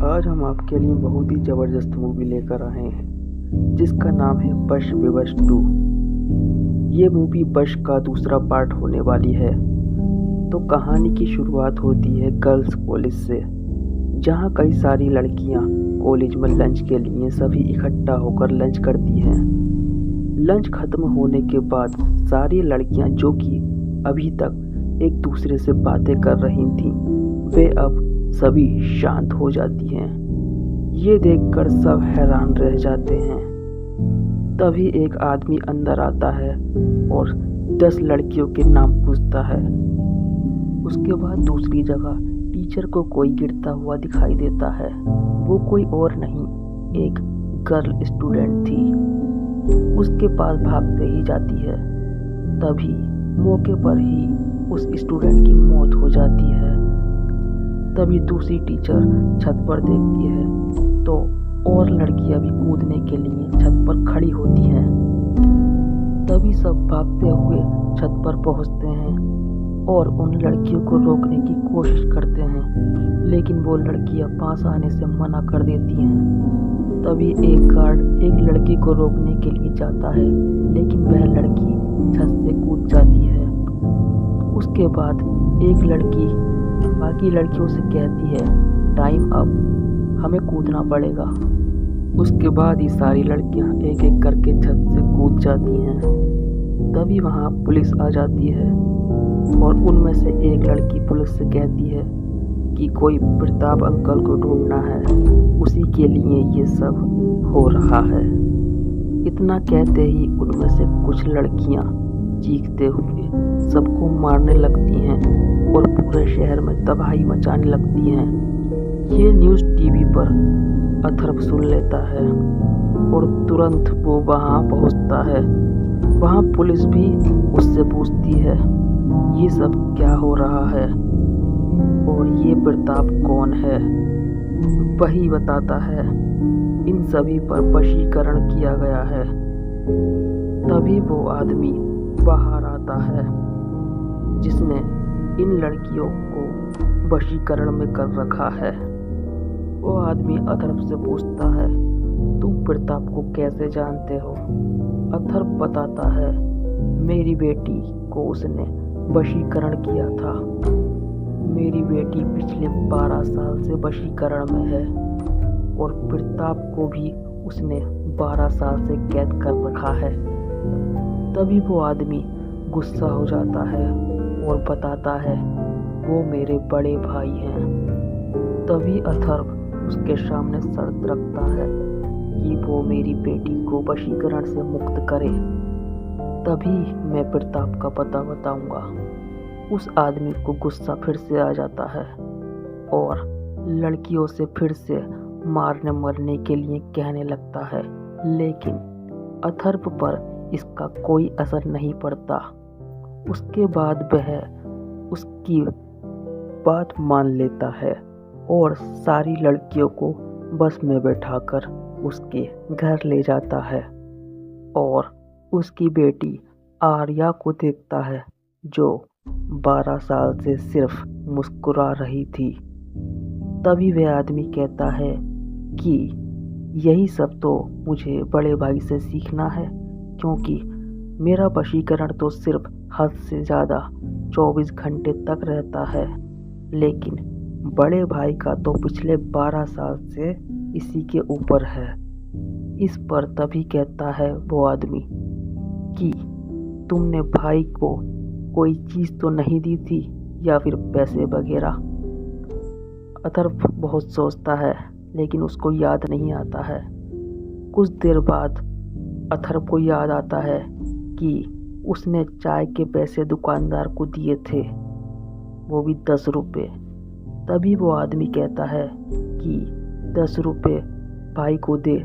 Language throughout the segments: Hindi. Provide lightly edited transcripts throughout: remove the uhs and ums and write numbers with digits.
आज हम आपके लिए बहुत ही ज़बरदस्त मूवी लेकर आए हैं जिसका नाम है बश विवश 2। ये मूवी बश का दूसरा पार्ट होने वाली है। तो कहानी की शुरुआत होती है गर्ल्स कॉलेज से, जहाँ कई सारी लड़कियाँ कॉलेज में लंच के लिए सभी इकट्ठा होकर लंच करती हैं। लंच खत्म होने के बाद सारी लड़कियाँ जो कि अभी तक एक दूसरे से बातें कर रही थीं, वे अब सभी शांत हो जाती हैं। ये देखकर सब हैरान रह जाते हैं। तभी एक आदमी अंदर आता है और 10 लड़कियों के नाम पूछता है। उसके बाद दूसरी जगह टीचर को कोई गिरता हुआ दिखाई देता है। वो कोई और नहीं, एक गर्ल स्टूडेंट थी। उसके पास भागते ही जाती है। तभी मौके पर ही उस स्टूडेंट की मौत हो जाती है। तभी दूसरी टीचर छत पर देखती है तो और लड़कियां भी कूदने के लिए छत पर खड़ी होती हैं। तभी सब भागते हुए छत पर पहुंचते हैं और उन लड़कियों को रोकने की कोशिश करते हैं, लेकिन वो लड़कियां पास आने से मना कर देती हैं। तभी एक गार्ड एक लड़की को रोकने के लिए जाता है, लेकिन वह लड़की छत से कूद जाती है। उसके बाद एक लड़की बाकी लड़कियों से कहती है, टाइम अप, हमें कूदना पड़ेगा। उसके बाद ही सारी लड़कियां एक एक करके छत से कूद जाती हैं। तभी वहां पुलिस आ जाती है और उनमें से एक लड़की पुलिस से कहती है कि कोई प्रताप अंकल को ढूंढना है, उसी के लिए ये सब हो रहा है। इतना कहते ही उनमें से कुछ लड़कियां चीखते हुए सबको मारने लगती हैं और पूरे शहर में तबाही मचाने लगती हैं। ये न्यूज़ टीवी पर अथर्व सुन लेता है और तुरंत वो वहाँ पहुँचता है। वहाँ पुलिस भी उससे पूछती है ये सब क्या हो रहा है और ये प्रताप कौन है। वही बताता है इन सभी पर वशीकरण किया गया है। तभी वो आदमी बाहर आता है जिसने इन लड़कियों को वशीकरण में कर रखा है। वो आदमी अथर्व से पूछता है, तुम प्रताप को कैसे जानते हो? अथर्व बताता है, मेरी बेटी को उसने वशीकरण किया था। मेरी बेटी पिछले 12 साल से वशीकरण में है और प्रताप को भी उसने 12 साल से कैद कर रखा है। तभी वो आदमी गुस्सा हो जाता है और बताता है वो मेरे बड़े भाई हैं। तभी अथर्व उसके सामने शर्त रखता है कि वो मेरी बेटी को वशीकरण से मुक्त करे, तभी मैं प्रताप का पता बताऊंगा। उस आदमी को गुस्सा फिर से आ जाता है और लड़कियों से फिर से मारने मरने के लिए कहने लगता है, लेकिन अथर्व पर इसका कोई असर नहीं पड़ता। उसके बाद वह उसकी बात मान लेता है और सारी लड़कियों को बस में बैठाकर उसके घर ले जाता है और उसकी बेटी आर्या को देखता है जो 12 साल से सिर्फ मुस्कुरा रही थी। तभी वह आदमी कहता है कि यही सब तो मुझे बड़े भाई से सीखना है, क्योंकि मेरा वशीकरण तो सिर्फ हद से ज़्यादा 24 घंटे तक रहता है, लेकिन बड़े भाई का तो पिछले 12 साल से इसी के ऊपर है। इस पर तभी कहता है वो आदमी कि तुमने भाई को कोई चीज़ तो नहीं दी थी या फिर पैसे वगैरह। अथर्व बहुत सोचता है लेकिन उसको याद नहीं आता है। कुछ देर बाद अथर्व को याद आता है कि उसने चाय के पैसे दुकानदार को दिए थे, वो भी 10 रुपये। तभी वो आदमी कहता है कि 10 रुपये भाई को दे।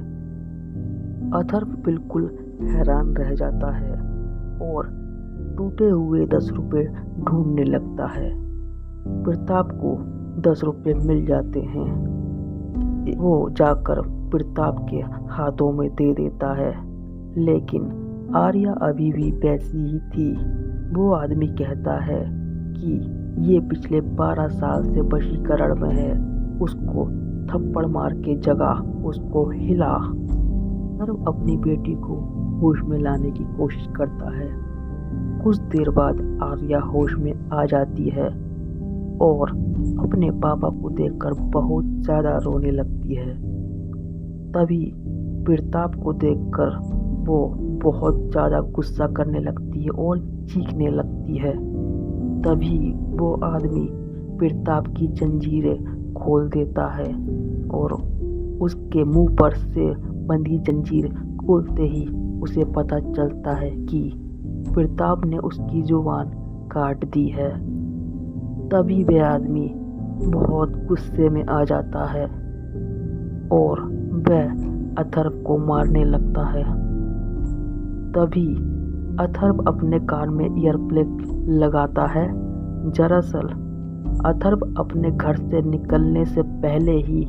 अथर्व बिल्कुल हैरान रह जाता है और टूटे हुए 10 रुपये ढूंढने लगता है। प्रताप को 10 रुपये मिल जाते हैं। वो जाकर प्रताप के हाथों में दे देता है, लेकिन आर्या अभी भी वैसी ही थी। वो आदमी कहता है कि ये पिछले 12 साल से वशीकरण में है, उसको थप्पड़ मार के जगह उसको हिला। अथर्व अपनी बेटी को होश में लाने की कोशिश करता है। कुछ देर बाद आर्या होश में आ जाती है और अपने पापा को देखकर बहुत ज़्यादा रोने लगती है। तभी प्रताप को देखकर वो बहुत ज़्यादा गुस्सा करने लगती है और चीखने लगती है। तभी वो आदमी प्रताप की जंजीरें खोल देता है और उसके मुंह पर से बंधी जंजीर खोलते ही उसे पता चलता है कि प्रताप ने उसकी जुबान काट दी है। तभी वह आदमी बहुत गुस्से में आ जाता है और वह अथर्व को मारने लगता है। तभी अथर्व अपने कान में ईयरप्लग लगाता है। दरअसल अथर्व अपने घर से निकलने से पहले ही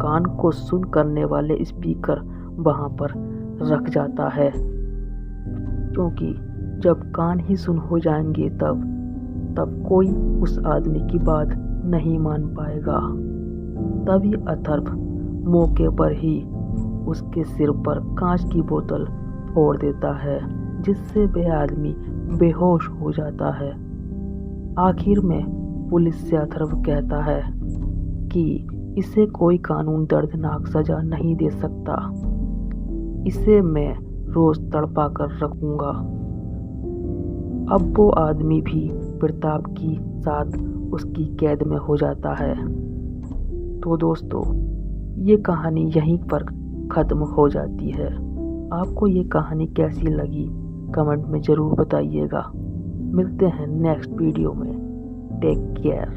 कान को सुन करने वाले स्पीकर वहां पर रख जाता है, क्योंकि जब कान ही सुन हो जाएंगे तब कोई उस आदमी की बात नहीं मान पाएगा। तभी अथर्व मौके पर ही उसके सिर पर कांच की बोतल फोड़ देता है, जिससे वह आदमी बेहोश हो जाता है। आखिर में पुलिस से अथर्व कहता है कि इसे कोई कानून दर्दनाक सजा नहीं दे सकता, इसे मैं रोज तड़पा कर रखूंगा। अब वो आदमी भी प्रताप की साथ उसकी कैद में हो जाता है। तो दोस्तों, ये कहानी यहीं पर ख़त्म हो जाती है। आपको ये कहानी कैसी लगी कमेंट में ज़रूर बताइएगा। मिलते हैं नेक्स्ट वीडियो में। Take care.